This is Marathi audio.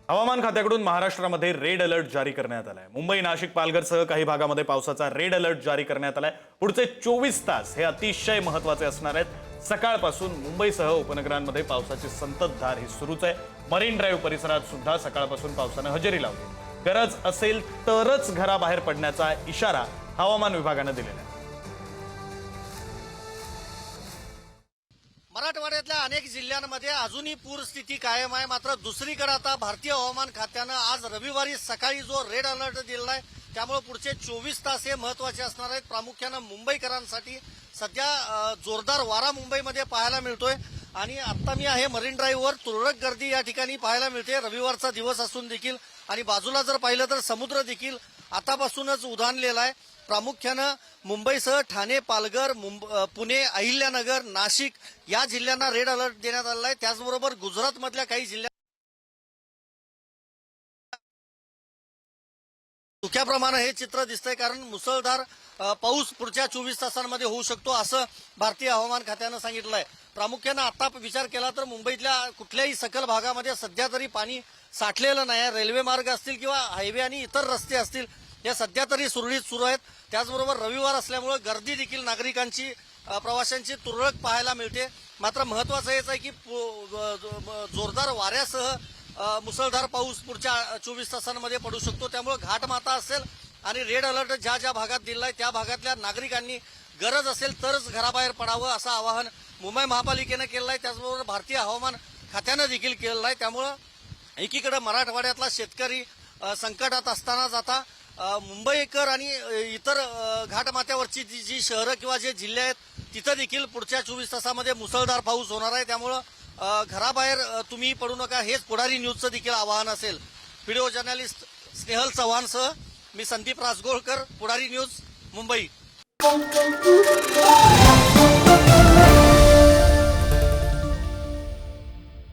हवामान खात्याकडून महाराष्ट्रामध्ये रेड अलर्ट जारी करण्यात आलाय। मुंबई, नाशिक, पालघरसह काही भागामध्ये पावसाचा रेड अलर्ट जारी करण्यात आलाय। पुढचे 24 तास हे अतिशय महत्त्वाचे असणार आहेत। सकाळपासून मुंबईसह उपनगरांमध्ये पावसाची संततधार ही सुरूच आहे। मरीन ड्राईव्ह परिसरात सुद्धा सकाळपासून पावसाने हजेरी लावली। गरज असेल तरच घराबाहेर पडण्याचा इशारा हवामान विभागाने दिलेला आहे। मराठवाड्यातल्या अनेक जिल्ह्यांमध्ये अजूनही पूरस्थिती कायम आहे। मात्र दुसरीकडे आता भारतीय हवामान खात्यानं आज रविवारी सकाळी जो रेड अलर्ट दिला आहे त्यामुळे पुढचे 24 तास हे महत्त्वाचे असणार आहेत। प्रामुख्याने मुंबईकरांसाठी सध्या जोरदार वारा मुंबईमध्ये पाहायला मिळतोय आणि आता मी आहे मरीन ड्राईव्हवर। तुरळक गर्दी या ठिकाणी पाहायला मिळते रविवारचा दिवस असून देखील, आणि बाजूला जर पाहिलं तर समुद्र देखील आतापासूनच उधाणलेला आहे। प्रामुख्यानं मुंबईसह ठाणे, पालघर, पुणे, अहिल्यानगर, नाशिक या जिल्ह्यांना रेड अलर्ट देण्यात आलेला आहे। त्याचबरोबर गुजरातमधल्या काही जिल्ह्यात धुक्याप्रमाणे हे चित्र दिसतंय, कारण मुसळधार पाऊस पुढच्या 24 तासांमध्ये होऊ शकतो असं भारतीय हवामान खात्यानं सांगितलंय। प्रामुख्यानं आता विचार केला तर मुंबईतल्या कुठल्याही सखल भागामध्ये सध्या तरी पाणी साठलेलं नाही आहे। रेल्वे मार्ग असतील किंवा हायवे आणि इतर रस्ते असतील या सध्या तरी सुरळीत सुरू आहेत। त्याचबरोबर रविवार असल्यामुळे गर्दी देखील नागरिकांची, प्रवाशांची तुरळक पाहायला मिळते। मात्र महत्वाचं हेच आहे की जोरदार वाऱ्यासह मुसळधार पाऊस पुढच्या 24 तासांमध्ये पडू शकतो। त्यामुळे घाटमाता असेल आणि रेड अलर्ट ज्या ज्या भागात दिलाय त्या भागातल्या नागरिकांनी गरज असेल तरच घराबाहेर पडावं असं आवाहन मुंबई महापालिकेनं केलं आहे। त्याचबरोबर भारतीय हवामान खात्यानं देखील केलं आहे। त्यामुळं एकीकडे मराठवाड्यातला शेतकरी संकटात असताना जाता मुंबईकर आणि इतर घाटमाथ्यावरची जी शहरं किंवा जे जिल्हे आहेत तिथं देखील पुढच्या 24 तासामध्ये मुसळधार पाऊस होणार आहे। त्यामुळं घराबाहेर तुम्ही पडू नका, हेच पुढारी न्यूजचं देखील आवाहन असेल। व्हिडिओ जर्नलिस्ट स्नेहल चव्हाणसह मी संदीप राजगोळकर, पुढारी न्यूज, मुंबई।